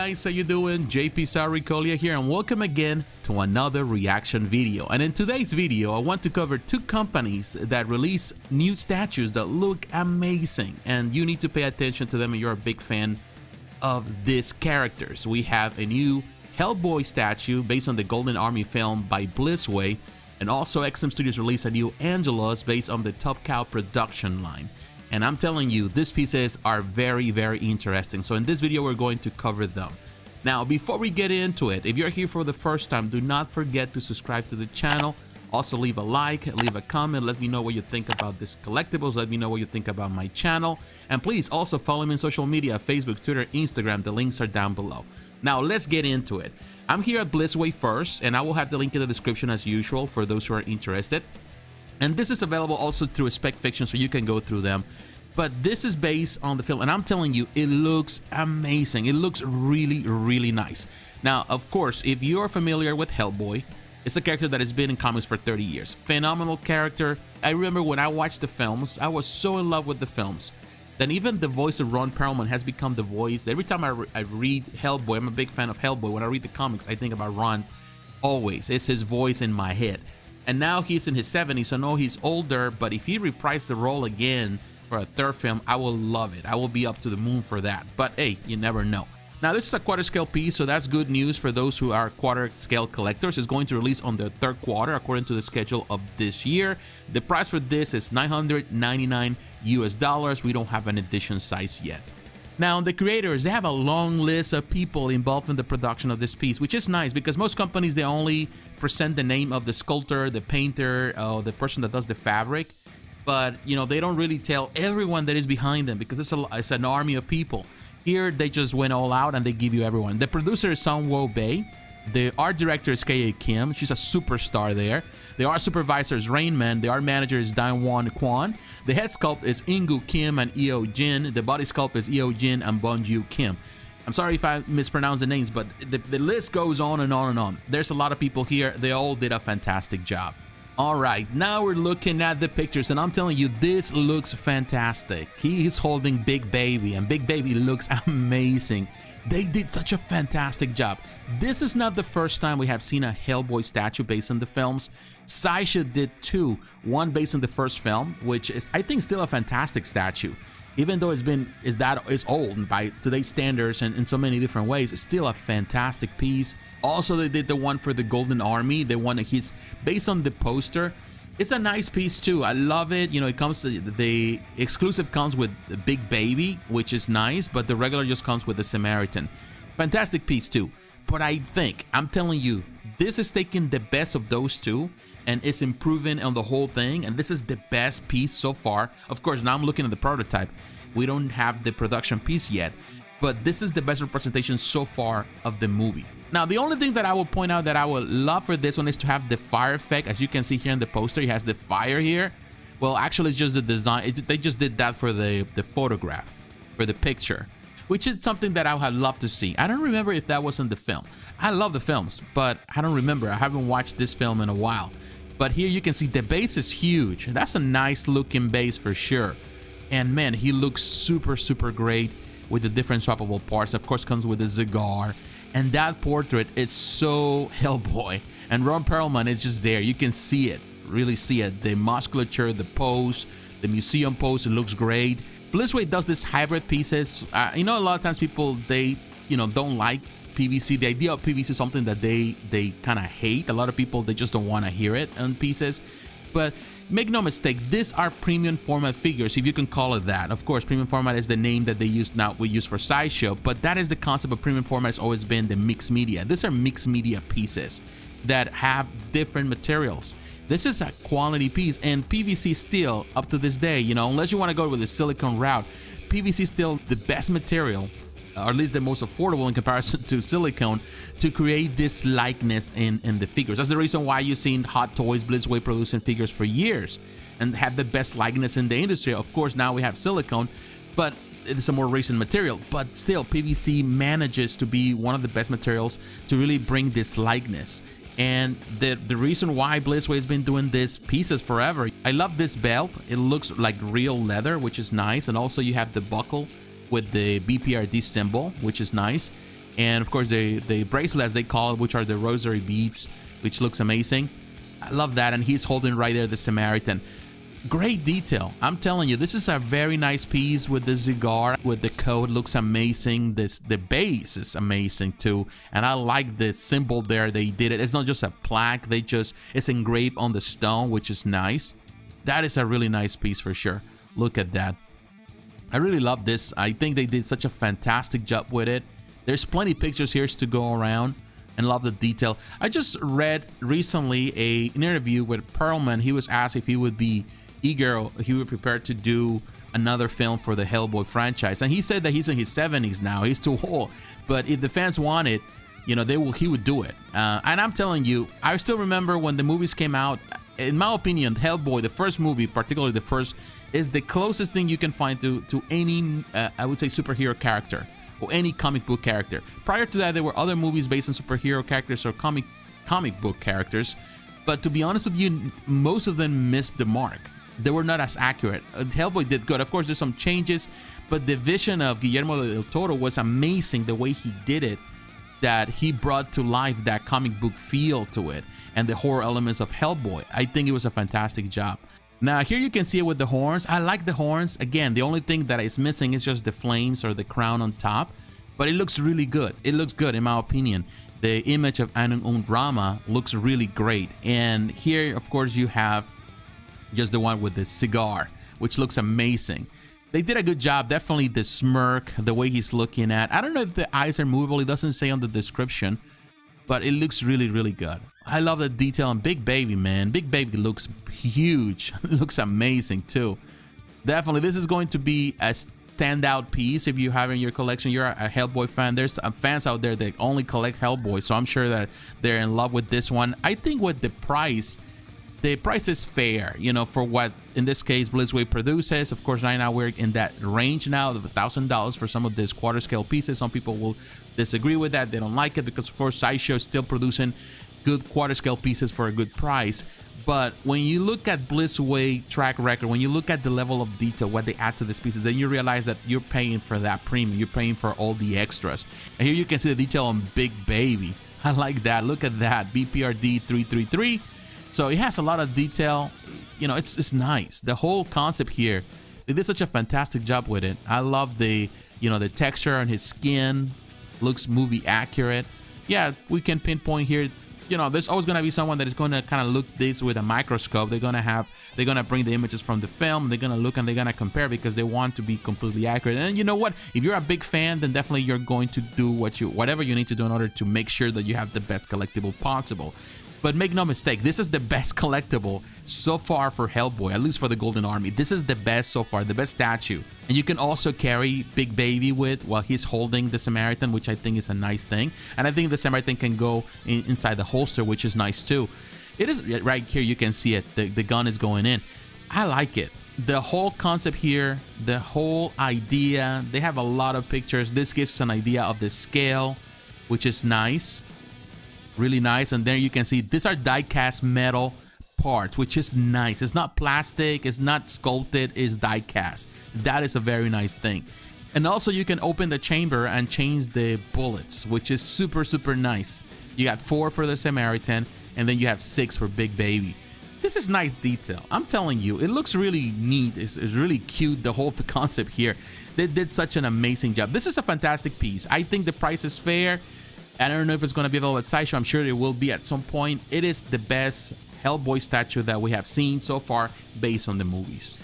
guys, how you doing? jpsarrireviews here, and welcome again to another reaction video. And in today's video, I want to cover two companies that release new statues that look amazing, and you need to pay attention to them if you're a big fan of these characters. We have a new Hellboy statue based on the Golden Army film by Blitzway, and also XM Studios released a new Angelus based on the Top Cow production line. And I'm telling you, these pieces are very, very interesting. So in this video, we're going to cover them. Now, before we get into it, if you're here for the first time, do not forget to subscribe to the channel. Also, leave a like, leave a comment, let me know what you think about this collectibles, let me know what you think about my channel. And please also follow me on social media, Facebook, Twitter, Instagram. The links are down below. Now, let's get into it. I'm here at Blitzway first, and I will have the link in the description as usual for those who are interested. And this is available also through Spec Fiction, so you can go through them. But this is based on the film, and I'm telling you, it looks amazing. It looks really, really nice. Now, of course, if you're familiar with Hellboy, it's a character that has been in comics for 30 years. Phenomenal character. I remember when I watched the films, I was so in love with the films. Then even the voice of Ron Perlman has become the voice. Every time I read Hellboy, I'm a big fan of Hellboy. When I read the comics, I think about Ron always. It's his voice in my head. And now he's in his 70s, so no, he's older, but if he reprised the role again for a third film, I will love it. I will be up to the moon for that. But hey, you never know. Now, this is a quarter scale piece, so that's good news for those who are quarter scale collectors. It's going to release on the third quarter according to the schedule of this year. The price for this is $999 US. We don't have an edition size yet. Now, the creators, they have a long list of people involved in the production of this piece, which is nice because most companies, they only present the name of the sculptor, the painter, the person that does the fabric. But, you know, they don't really tell everyone that is behind them because it's an army of people. Here, they just went all out and they give you everyone. The producer is Sungwoo Bae. The art director is K.A. Kim. She's a superstar there. The art supervisor is Rainman. The art manager is Daewon Kwon. The head sculpt is Ingu Kim and Eo Jin. The body sculpt is Eo Jin and Bonju Kim. I'm sorry if I mispronounce the names, but the list goes on and on and on. There's a lot of people here. They all did a fantastic job. All right, now we're looking at the pictures, and I'm telling you, this looks fantastic. He is holding Big Baby, and Big Baby looks amazing. They did such a fantastic job. This is not the first time we have seen a Hellboy statue based on the films. Sideshow did two, one based on the first film, which is, I think, still a fantastic statue. Even though it's old by today's standards and in so many different ways, it's still a fantastic piece. Also, they did the one for the Golden Army. The one he's based on the poster. It's a nice piece too. I love it. You know, it comes to the exclusive comes with the Big Baby, which is nice, but the regular just comes with the Samaritan. Fantastic piece too. But I'm telling you, this is taking the best of those two and it's improving on the whole thing, and this is the best piece so far. Of course, now I'm looking at the prototype. We don't have the production piece yet, but this is the best representation so far of the movie. Now, the only thing that I will point out that I would love for this one is to have the fire effect. As you can see here in the poster, it has the fire here. Well, actually, it's just the design. They just did that for the photograph, for the picture, which is something that I would have loved to see. I don't remember if that was in the film. I love the films, but I don't remember. I haven't watched this film in a while. But here you can see the base is huge. That's a nice looking base for sure. And man, he looks super, super great with the different swappable parts. Of course, comes with a cigar. And that portrait is so Hellboy. And Ron Perlman is just there. You can see it, really see it. The musculature, the pose, the museum pose, it looks great. Blitzway does this hybrid pieces. You know, a lot of times people, they, you know, don't like PVC. The idea of PVC is something that they kind of hate. A lot of people, they just don't want to hear it on pieces. But make no mistake, these are premium format figures, if you can call it that. Of course, premium format is the name that they use now, we use for Sideshow, but that is the concept of premium format. Has always been the mixed media. These are mixed media pieces that have different materials. This is a quality piece, and PVC still, up to this day, you know, unless you want to go with the silicone route, PVC is still the best material, or at least the most affordable in comparison to silicone, to create this likeness in the figures. That's the reason why you've seen Hot Toys, Blitzway producing figures for years and have the best likeness in the industry. Of course, now we have silicone, but it's a more recent material. But still, PVC manages to be one of the best materials to really bring this likeness. And the reason why Blitzway has been doing these pieces forever, I love this belt. It looks like real leather, which is nice. And also you have the buckle with the BPRD symbol, which is nice. And of course the bracelets they call it, which are the rosary beads, which looks amazing. I love that. And he's holding right there the Samaritan. Great detail. I'm telling you, this is a very nice piece with the cigar, with the coat. Looks amazing. The base is amazing too, and I like the symbol there. They did it. It's not just a plaque. It's engraved on the stone, which is nice. That is a really nice piece for sure. Look at that. I really love this. I think they did such a fantastic job with it. There's plenty of pictures here to go around, and love the detail. I just read recently an interview with Perlman. He was asked if he would be eager, he would prepare to do another film for the Hellboy franchise, and he said that he's in his 70s now. He's too old, but if the fans want it, you know, he would do it. And I'm telling you, I still remember when the movies came out. In my opinion, Hellboy, the first movie, particularly the first, is the closest thing you can find to any I would say superhero character or any comic book character. Prior to that, there were other movies based on superhero characters or comic book characters, but to be honest with you, most of them missed the mark. They were not as accurate. Hellboy did good. Of course, there's some changes, but the vision of Guillermo del Toro was amazing. The way he did it, that he brought to life that comic book feel to it and the horror elements of Hellboy. I think it was a fantastic job. Now, here you can see it with the horns. I like the horns. Again, the only thing that is missing is just the flames or the crown on top, but it looks really good. It looks good, in my opinion. The image of Anung Rama looks really great. And here, of course, you have just the one with the cigar, which looks amazing. They did a good job. Definitely the smirk, the way he's looking at. I don't know if the eyes are movable. It doesn't say on the description, but it looks really, really good. I love the detail on Big Baby, man. Big Baby looks huge. It looks amazing too. Definitely, this is going to be a standout piece if you have in your collection. You're a Hellboy fan. There's fans out there that only collect Hellboy, so I'm sure that they're in love with this one. I think with the price is fair, you know, for what in this case Blitzway produces. Of course, right now we're in that range now of $1,000 for some of these quarter scale pieces. Some people will disagree with that. They don't like it because, of course, Sideshow is still producing good quarter scale pieces for a good price. But when you look at Blitzway track record, when you look at the level of detail, what they add to these pieces, then you realize that you're paying for that premium. You're paying for all the extras. And here you can see the detail on Big Baby. I like that. Look at that. BPRD 333. So it has a lot of detail. You know, it's nice. The whole concept here, they did such a fantastic job with it. I love the, you know, the texture on his skin. Looks movie accurate. Yeah, we can pinpoint here. You know, there's always gonna be someone that is gonna kind of look this with a microscope. They're gonna bring the images from the film. They're gonna look and they're gonna compare because they want to be completely accurate. And you know what? If you're a big fan, then definitely you're going to do whatever you need to do in order to make sure that you have the best collectible possible. But make no mistake, this is the best collectible so far for Hellboy, at least for the Golden Army. This is the best so far, the best statue. And you can also carry Big Baby while he's holding the Samaritan, which I think is a nice thing. And I think the Samaritan can go inside the holster, which is nice too. It is right here, you can see it. The gun is going in. I like it. The whole concept here, the whole idea, they have a lot of pictures. This gives us an idea of the scale, which is nice. Really nice. And there you can see these are die-cast metal parts, which is nice. It's not plastic, it's not sculpted, it's die-cast. That is a very nice thing. And also you can open the chamber and change the bullets, which is super, super nice. You got 4 for the Samaritan, and then you have 6 for Big Baby. This is nice detail. I'm telling you, it looks really neat. It's really cute, the whole concept here. They did such an amazing job. This is a fantastic piece. I think the price is fair. I don't know if it's going to be available at Sideshow. I'm sure it will be at some point. It is the best Hellboy statue that we have seen so far based on the movies.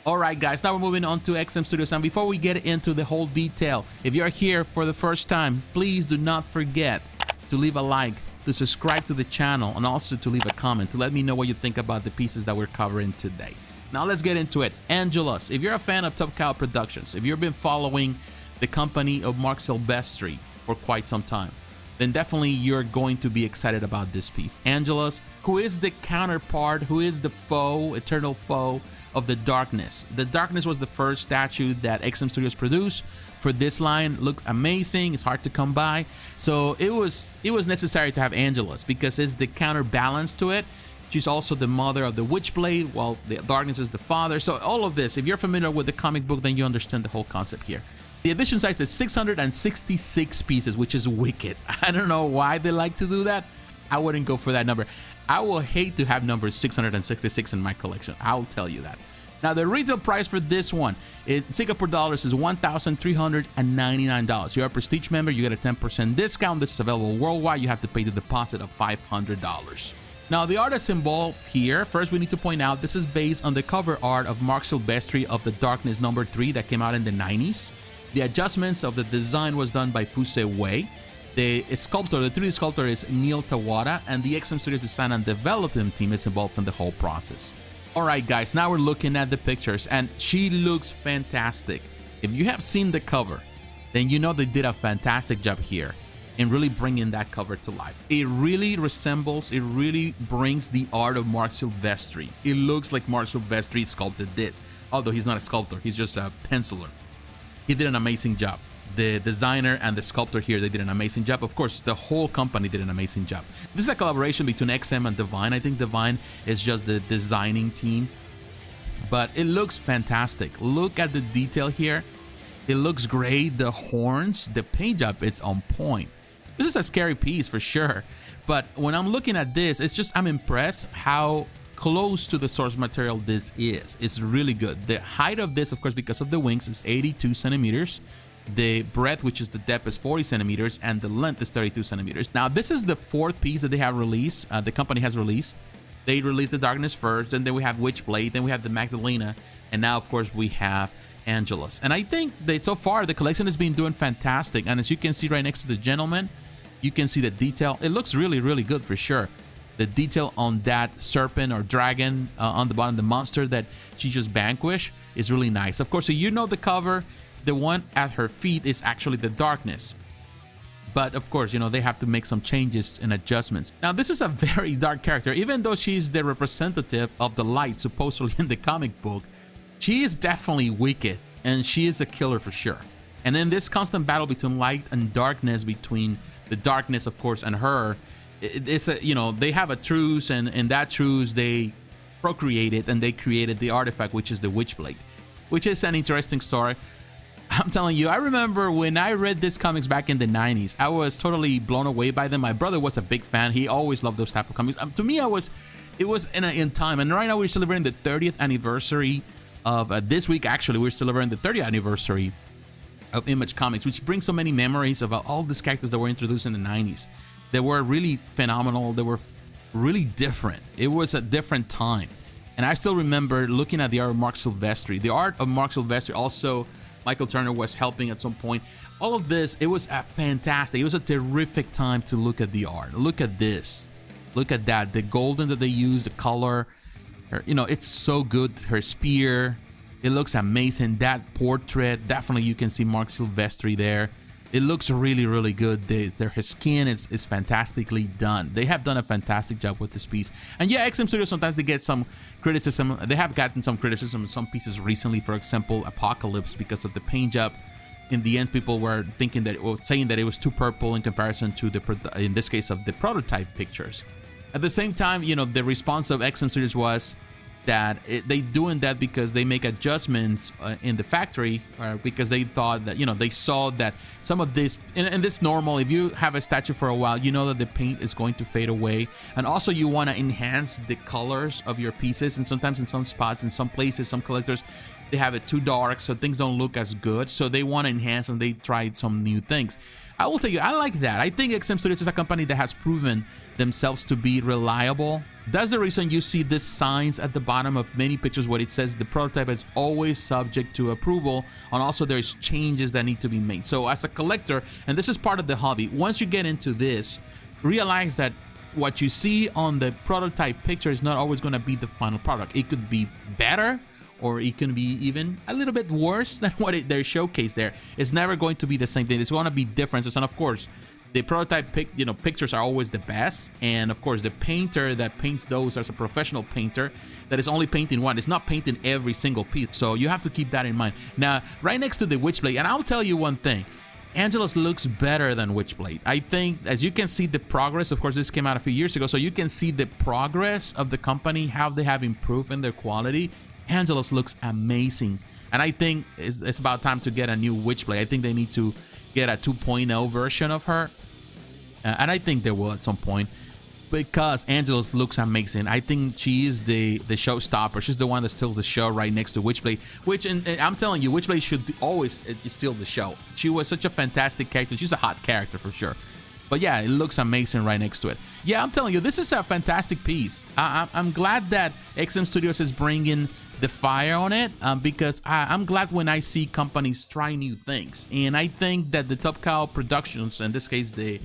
Alright guys, now we're moving on to XM Studios, and before we get into the whole detail, if you're here for the first time, please do not forget to leave a like, to subscribe to the channel, and also to leave a comment to let me know what you think about the pieces that we're covering today. Now let's get into it. Angelus, if you're a fan of Top Cow Productions, if you've been following the company of Mark Silvestri for quite some time, then definitely you're going to be excited about this piece. Angelus, who is the counterpart, who is the foe, eternal foe of the Darkness. The Darkness was the first statue that XM Studios produced for this line. Looked amazing. It's hard to come by. So it was necessary to have Angelus because it's the counterbalance to it. She's also the mother of the Witchblade, while the Darkness is the father. So all of this, if you're familiar with the comic book, then you understand the whole concept here. The edition size is 666 pieces, which is wicked. I don't know why they like to do that. I wouldn't go for that number. I will hate to have number 666 in my collection. I'll tell you that. Now, the retail price for this one is Singapore dollars is $1,399. You're a Prestige member, you get a 10% discount. This is available worldwide. You have to pay the deposit of $500. Now, the art that's involved here, first we need to point out this is based on the cover art of Mark Silvestri of The Darkness #3 that came out in the 90s. The adjustments of the design was done by Fuse Wei. The sculptor, the 3D sculptor is Neil Tawada, and the XM Studios design and development team is involved in the whole process. Alright guys, now we're looking at the pictures, and she looks fantastic. If you have seen the cover, then you know they did a fantastic job here in really bringing that cover to life. It really resembles, it really brings the art of Mark Silvestri. It looks like Mark Silvestri sculpted this, although he's not a sculptor, he's just a penciler. He did an amazing job. The designer and the sculptor here, they did an amazing job. Of course, the whole company did an amazing job. This is a collaboration between XM and Divine. I think Divine is just the designing team, but it looks fantastic. Look at the detail here. It looks great. The horns, the paint job is on point. This is a scary piece for sure, but when I'm looking at this, it's just, I'm impressed how close to the source material this is. It's really good. The height of this, of course, because of the wings, is 82 centimeters. The breadth, which is the depth, is 40 centimeters, and the length is 32 centimeters. Now, this is the fourth piece that they have released, the company has released. They released the Darkness first, and then we have Witchblade, then we have the Magdalena, and now, of course, we have Angelus. And I think that so far, the collection has been doing fantastic. And as you can see right next to the gentleman, you can see the detail. It looks really, really good for sure. The detail on that serpent or dragon on the bottom, the monster that she just vanquished, is really nice. Of course, so you know the cover. The one at her feet is actually the Darkness. But of course, you know, they have to make some changes and adjustments. Now, this is a very dark character. Even though she's the representative of the light, supposedly in the comic book, she is definitely wicked, and she is a killer for sure. And in this constant battle between light and darkness, between the Darkness, of course, and her, it's a, you know, they have a truce, and in that truce, they procreated and they created the artifact, which is the Witchblade, which is an interesting story. I'm telling you, I remember when I read these comics back in the 90s, I was totally blown away by them. My brother was a big fan. He always loved those type of comics. To me, it was in time. And right now we're celebrating the 30th anniversary of this week. Actually, we're celebrating the 30th anniversary of Image Comics, which brings so many memories of all these characters that were introduced in the 90s. They were really phenomenal. They were really different. It was a different time. And I still remember looking at the art of Mark Silvestri. The art of Mark Silvestri, also Michael Turner was helping at some point. All of this, it was fantastic. It was a terrific time to look at the art. Look at this. Look at that. The golden that they used, the color. You know, it's so good. Her spear, it looks amazing. That portrait, definitely you can see Mark Silvestri there. It looks really, really good. Her skin is fantastically done. They have done a fantastic job with this piece. And yeah, XM Studios, sometimes they get some criticism. They have gotten some criticism in some pieces recently. For example, Apocalypse, because of the paint job. In the end, people were thinking that, saying that it was too purple in comparison to the, in this case, of the prototype pictures. At the same time, you know, the response of XM Studios was that they doing that because they make adjustments in the factory, because they thought that, you know, they saw that some of this, and this normal, if you have a statue for a while, you know that the paint is going to fade away, and also you want to enhance the colors of your pieces, and sometimes in some spots, in some places, some collectors, they have it too dark, so things don't look as good, so they want to enhance, and they tried some new things. I will tell you, I like that. I think XM Studios is a company that has proven themselves to be reliable. That's the reason you see these signs at the bottom of many pictures where it says the prototype is always subject to approval, and also there's changes that need to be made. So as a collector, and this is part of the hobby, once you get into this, realize that what you see on the prototype picture is not always going to be the final product. It could be better, or it can be even a little bit worse than what they're showcased there. It's never going to be the same thing. It's going to be differences, and of course, the prototype pictures are always the best, and of course the painter that paints those as a professional painter that is only painting one. It's not painting every single piece, so you have to keep that in mind. Now, right next to the Witchblade, and I'll tell you one thing, Angelus looks better than Witchblade. I think, as you can see the progress, of course this came out a few years ago, so you can see the progress of the company, how they have improved in their quality. Angelus looks amazing. And I think it's about time to get a new Witchblade. I think they need to get a 2.0 version of her. And I think they will at some point, because Angelus looks amazing. I think she is the showstopper. She's the one that steals the show right next to Witchblade, which, and I'm telling you, Witchblade should always steal the show. She was such a fantastic character. She's a hot character for sure. But yeah, it looks amazing right next to it. Yeah, I'm telling you, this is a fantastic piece. I'm glad that XM Studios is bringing the fire on it, because I'm glad when I see companies try new things. And I think that the Top Cow Productions, in this case, the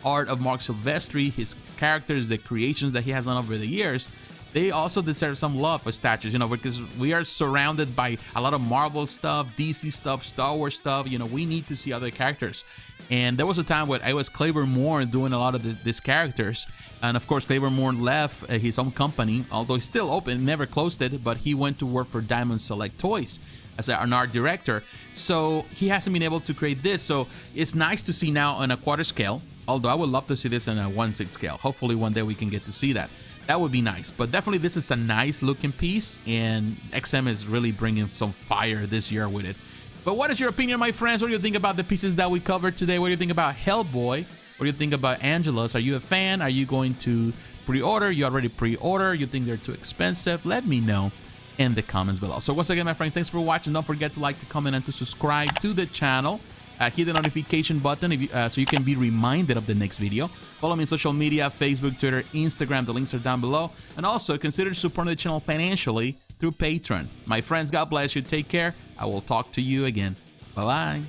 art of Mark Silvestri, his characters, the creations that he has done over the years, they also deserve some love for statues, you know, because we are surrounded by a lot of Marvel stuff, DC stuff, Star Wars stuff. You know, we need to see other characters. And there was a time when I was Claiborne Moore doing a lot of these characters. And of course, Claiborne Moore left his own company, although he's still open, never closed it, but he went to work for Diamond Select Toys as an art director. So he hasn't been able to create this. So it's nice to see now on a quarter scale, although I would love to see this on a 1/6 scale. Hopefully one day we can get to see that. That would be nice. But definitely this is a nice looking piece, and XM is really bringing some fire this year with it. But what is your opinion, my friends? What do you think about the pieces that we covered today? What do you think about Hellboy? What do you think about Angelus? Are you a fan? Are you going to pre-order? You already pre-order? You think they're too expensive? Let me know in the comments below. So once again, my friends, thanks for watching. Don't forget to like, to comment, and to subscribe to the channel. Hit the notification button if you, so you can be reminded of the next video. Follow me on social media, Facebook, Twitter, Instagram. The links are down below. And also consider supporting the channel financially through Patreon. My friends, God bless you. Take care. I will talk to you again. Bye-bye.